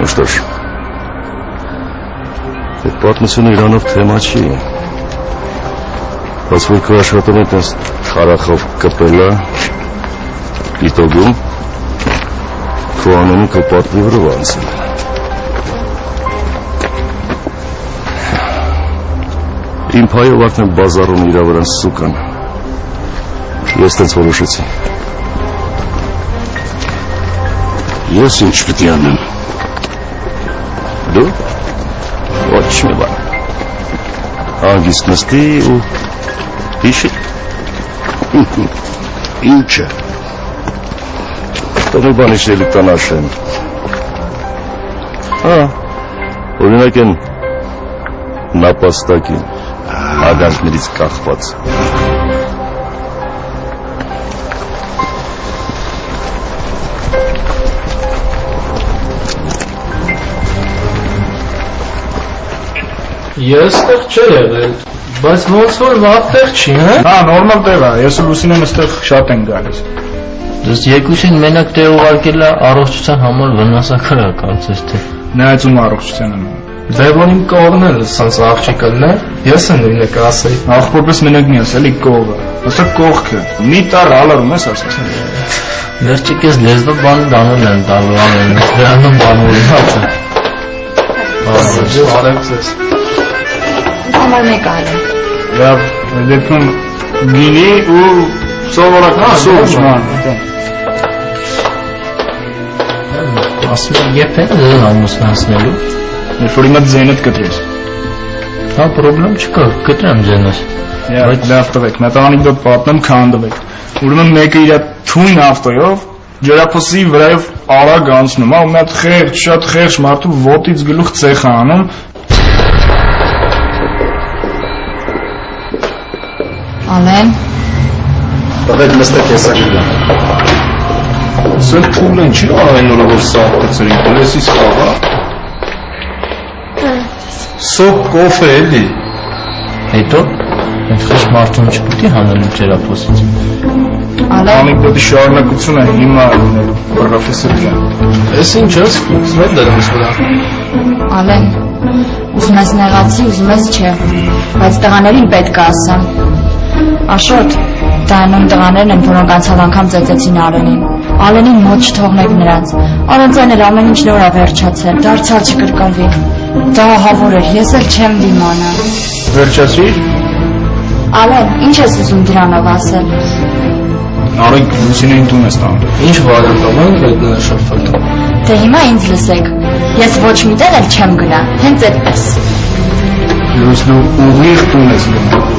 что ж. Այդ պատմությունը իրանով թեմա չի։ Բայց որ քո աշխատում ես խարախով կպելա, իտոգում քո անունը քո պատվի վրա անցել։ Իմ փայով արդեն բազարում իրա վրան սուկան։ Ես տենց որոշեցի։ Ես ինչ պետք է անեմ։ Դու ոչ մի բան։ Անգիստ նստի ու հիշի։ Ինչը։ Տոնի բան իշելի տանաշեն։ Օրինակ են նապաստակին, ագանքներից կախված։ Ես տեղ չէ եղել, բայց ոնց որ վատ տեղ չի, հա? Հա, նորմալ տեղ է, ես ու Լուսինեն այստեղ շատ են գալիս։ Դες երկուսին մենակ տեղ ուղարկել է առողջության համար վնասակար է կարծես թե։ Նայածում առողջության եմ։ Դե որ իմ կողմն էլ սանց աղջիկը լներ, ես եմ նույնը կասեի։ Աղբորպես մենակ մի ասելի կողը, ասա կողքը, մի տար հալարում ես ասես։ Վերջիկ ես լեզվը բան դանուն եմ տալու ամեն, դրանում բանորի հացը։ Արև ձեզ։ Համար մեկ այլ է։ Լավ, դեպքում գինի ու սովորական սուրճման։ Ասում եմ երբ են ձեզ ամուսնացնելու։ Երբ որ իմը ձենդ կտրես։ Հա, պրոբլեմ չկա, կտրեմ ձենս։ Լավ տվեք, մետ անիկդոտ պատմեմ, քանդվեք։ Ուրեմն մեկը իր թույն ավտոյով ջրափոսի վրայով արագ անցնում, ու մի հատ խեղճ, շատ խեղճ մարդու ոտից գլուխ ցեխ անում։ Ալեն։ Տվեք նստեք եսակիլա։ Սեն փուլ են չի արեն նորավոր սաղ կծրին, կոլեսիս խաղա։ Սոպ կոֆե էլի։ Հետո, այդ խշ մարդուն չպիտի հանելու ջրափոսից։ Ալեն։ Անիկդոտի շարունակությունը հիմա լինելու, պրոֆեսոր ջան։ Ես ինչ ես, սմետ դրում ես վրա։ Ալեն, ուզում ես նեղացի, ուզում ես չէ, բայց տղաներին պետք է ասեմ։ Աշոտ, դա նույն տղաներն են, որոնք անցյալ անգամ ծեծեցին Ալենին։ Ալենին մոտ չթողնեք նրանց։ Առանց այն էլ ամեն ինչ նոր է վերջացել, դարձյալ չկրկնվի։ Դա ահավոր էր, ես էլ չեմ դիմանա։ Վերջացրիր։ Ալեն, ինչ ես ուզում դրանով ասել։ Արեք Լուսինեն տուն ես տանում։ Ինչ վարակամ ենք այդ շարֆատը։ Դե հիմա ինձ լսեք։ Ես ոչ մի տեղ էլ չեմ գնա, հենց այդպես։ Լուս դու ուղիղ տուն ես գնում։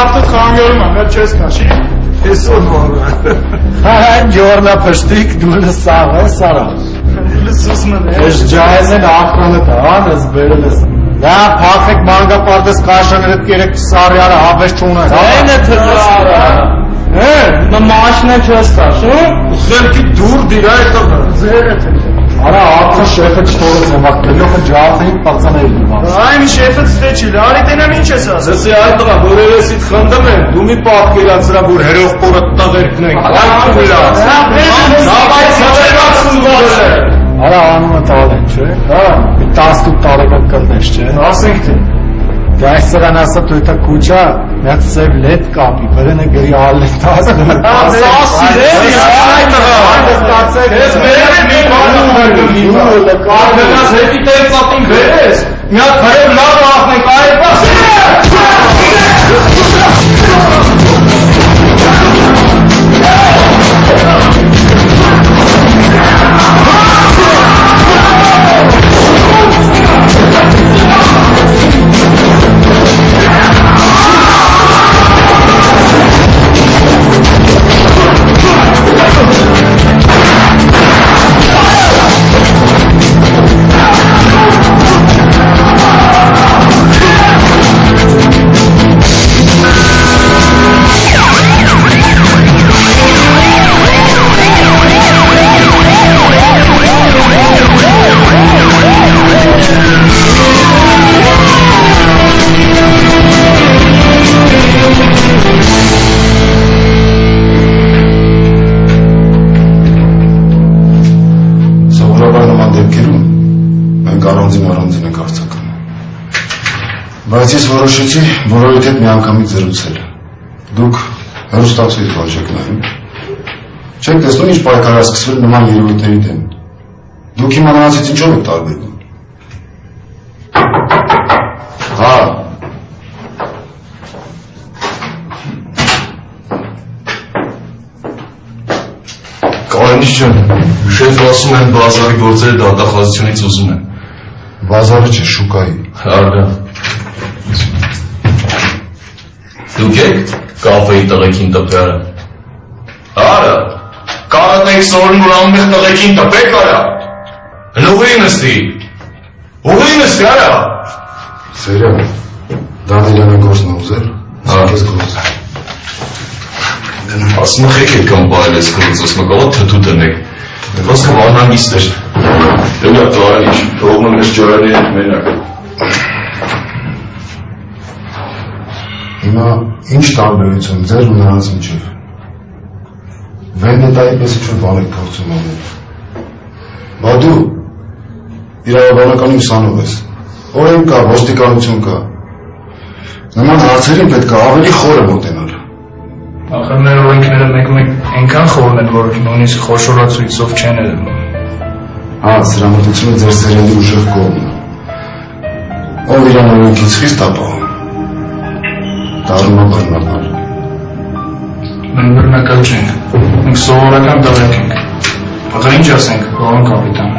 Ապետ խանգարում եմ, մեր չես կաշի։ Այսօր որը։ Հա, ջորնա պշտիկ դուլը սաղ է սարած։ Լսուսմն է։ Ես ջայզեն աղկանը տան ես բերել ես։ Դա փախեք մանգապարտես կաշաներդ կերեք սարյարը հավես չունես։ Այն է թրասը։ Նա մաշնա չես կաշում։ Սելքի դուր դիրա է տղը։ Ձեր է թե։ Արա աղթը շեխը չտորыз եմ աղթելյոխը ջաղթեին պացանել նման։ Այն շեֆը ցտե չի, լարի տենամ ինչ ես ասում։ Զսի այդ տղա, որ երեսիտ խնդում են, դու մի պատկերացրա, որ հերող պորը տղերքն ենք, այդ կուլած։ Նավայց հվերացում ողջ է։ Արա անումը տալ են, չէ։ Հա, 18 տարեկան կլնես, չէ։ Ասենք թե։ Այս սրան ասա դու դա կուճա, նա ծև լետ կապի, բերենը գրի ալլետ ասա։ Ասասի է, այդ տղա, ստացեք։ Ես բերեմ մի բան ունեմ։ Կարդենաս հետի տեղ ծապին բերես։ Մի հատ քայլ լավ ախնենք, այլ բաս։ մենք առանձին ենք արձականում։ Բայց ես որոշեցի բոլորիդ հետ միանգամից զրուցել։ Դուք հեռուստացույց եք նայում։ Չեք տեսնում ինչ պայքար է սկսվել նման երևույթների դեմ։ Դուք հիմա նրանցից ինչով եք տարբերվում։ Հա։ Կարենիչ ջան, շեֆը ասում են բազարի գործերը դատախազությունից ուզում են։ Բազարը չէ, շուկայի։ Հարգա։ Դուք եք կաֆեի տղեկին տպերը։ Արա, կարատ եք սորն որ ամեղ տղեկին տպեք արա։ Հնուղի նստի։ Ուղի նստի արա։ Սերյան, Դանիելյանը գործն է ուզել, զարկես գործ։ Ասում եք եք կամ բայել ես գործ, ասում եք աղա թթու տնեք։ Ոսկը վանանգիստ էր։ Դենյա Կարենիչ, թողնում ես ջարանի հետ մենակ։ Հիմա ինչ տարբերություն ձեր ու նրանց միջև։ Վենդետայի պես ինչ-որ բան եք փորձում անել։ Բա դու իրավաբանականի ուսանող ես։ Օրենք կա, ոստիկանություն կա։ Նման հարցերին պետք է ավելի խորը մոտենալ։ Ախր մեր օրենքները մեկ-մեկ այնքան խորն են, որ նույնիսկ խոշորացույցով չեն ելնում։ Հա, սրամտությունը ձեր սերնդի ուժեղ կողմն է։ Ով իրան օրենքից խիստ ապահում։ Դառնում է բռնակալ։ Մենք բռնակալ չենք, մենք սովորական տղեկ ենք։ Ախր ինչ ասենք, պարոն կապիտան։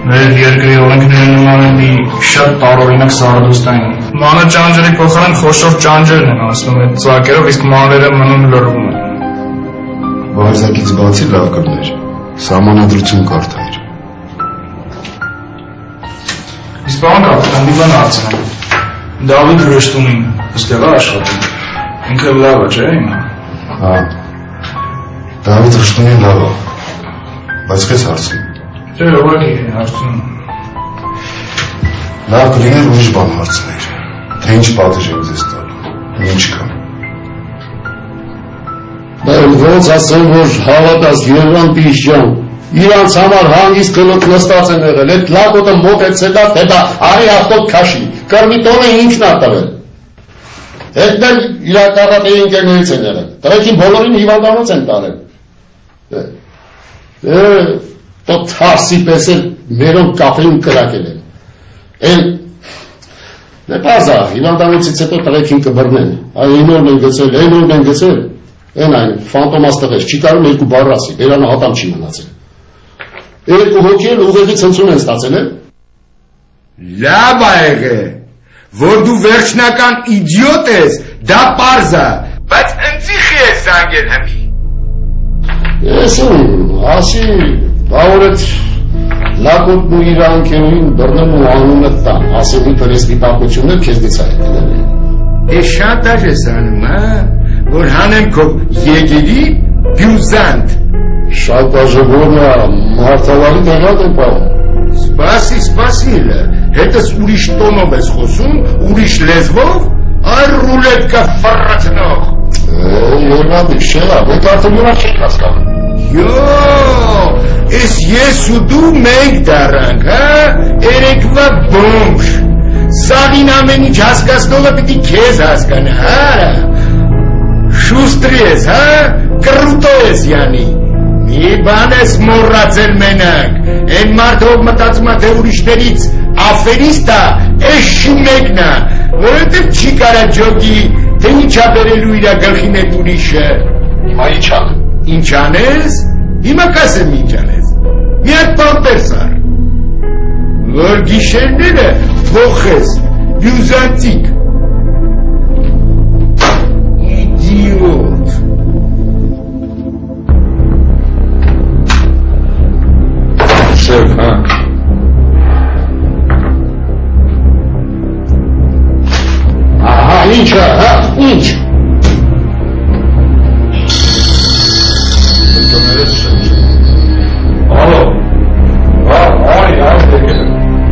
Մեր երկրի օրենքները նման են մի շատ տարօրինակ Սարադոստային։ Մանր ճանճերի փոխարեն խոշոր ճանճերն են ասում այդ ծակերով, իսկ մանրերը մնում լրվում են։ Վարզակից բացի լավ կլներ, սահմանադրություն կարդայր։ Իսկ պարոն կապիտան, մի բան հարցնեմ։ Դավիթ Ռշտունին ստեղ է աշխատում։ Ինքը լավ է, չէ՞ հիմա։ Հա։ Դավիթ Ռշտունին լավ է, բայց քեզ հարցնում։ Չէ, ուղղակի հարցնում։ Լավ կլիներ ուրիշ բան հարցներ, թե ինչ պատիժ եք ձեզ տալու, ինչ կա։ Ոնց ասեմ, որ հավատաս Երևան Պիշյան, իրանց համար հանգիստ գլոտ նստած են եղել, այդ լակոտը մոտեցել է, թե դա արի ավտոտ քաշի, կրմի տոնը ինքն է տվել։ Այդ դեր իրակարատեի ընկերներից են եղել, տղեկին բոլորին հիվանդանոց են տարել։ Տոտ հարսի պես էլ մերոն կապրին կրակել են։ Են, նեպազա, հիվանդանոցից հետո տղեկին կբրնեն, այն օրն են գծել, այն օրն են գծել, են այն, ֆանտոմաս տղես, չի կարում երկու բառ ասի, բերանը հատամ չի մնացել։ Երկու հոգի էլ ուղեղի ցնցում են ստացել են։ Լավ է եղել, որ դու վերջնական իդիոտ ես, դա պարզ է, բայց ընցիխի ես զանգել հմի։ Ես ասի, բավորեց լակոտն ու իր անկերուին բռնեմ ու անունը տան, ասելի պրեսվի պապություններ կեզնից այդել են։ Ես շանտաժ ես անում, որ հանեմ քո եգելի բյուզանտ։ Շանտաժը որն է, մարդավարի տեղատ է պահում։ Սպասի, հետս ուրիշ տոնով ես խոսում, ուրիշ լեզվով, այր ռուլետկա ֆռատնող։ Երնադիկ շեղա, մենք արդեն նորա չենք հասկանում։ Ես ու դու մենք դառանք, երեկվա բոմժ։ Սաղին ամեն ինչ հասկացնողը պիտի քեզ հասկանա, հարա։ Շուստրի ես, կռուտո ես յանի։ Մի բան ես մոռացել մենակ, են մարդով մտածում է թե ուրիշներից աֆերիստ է, էս շումեկն է, որովհետև չի կարա ջոգի, թե ինչ է բերելու իրա գլխին էդ ուրիշը։ Հիմա ինչ ան։ Ինչ անես, հիմա կասեմ ինչ անես, մի հատ պամպերս առ, որ գիշերները փոխես, բյուզանտիկ, իդիոտ։ Շեֆ, հա։ Ահա, ինչ է, հա, ինչ։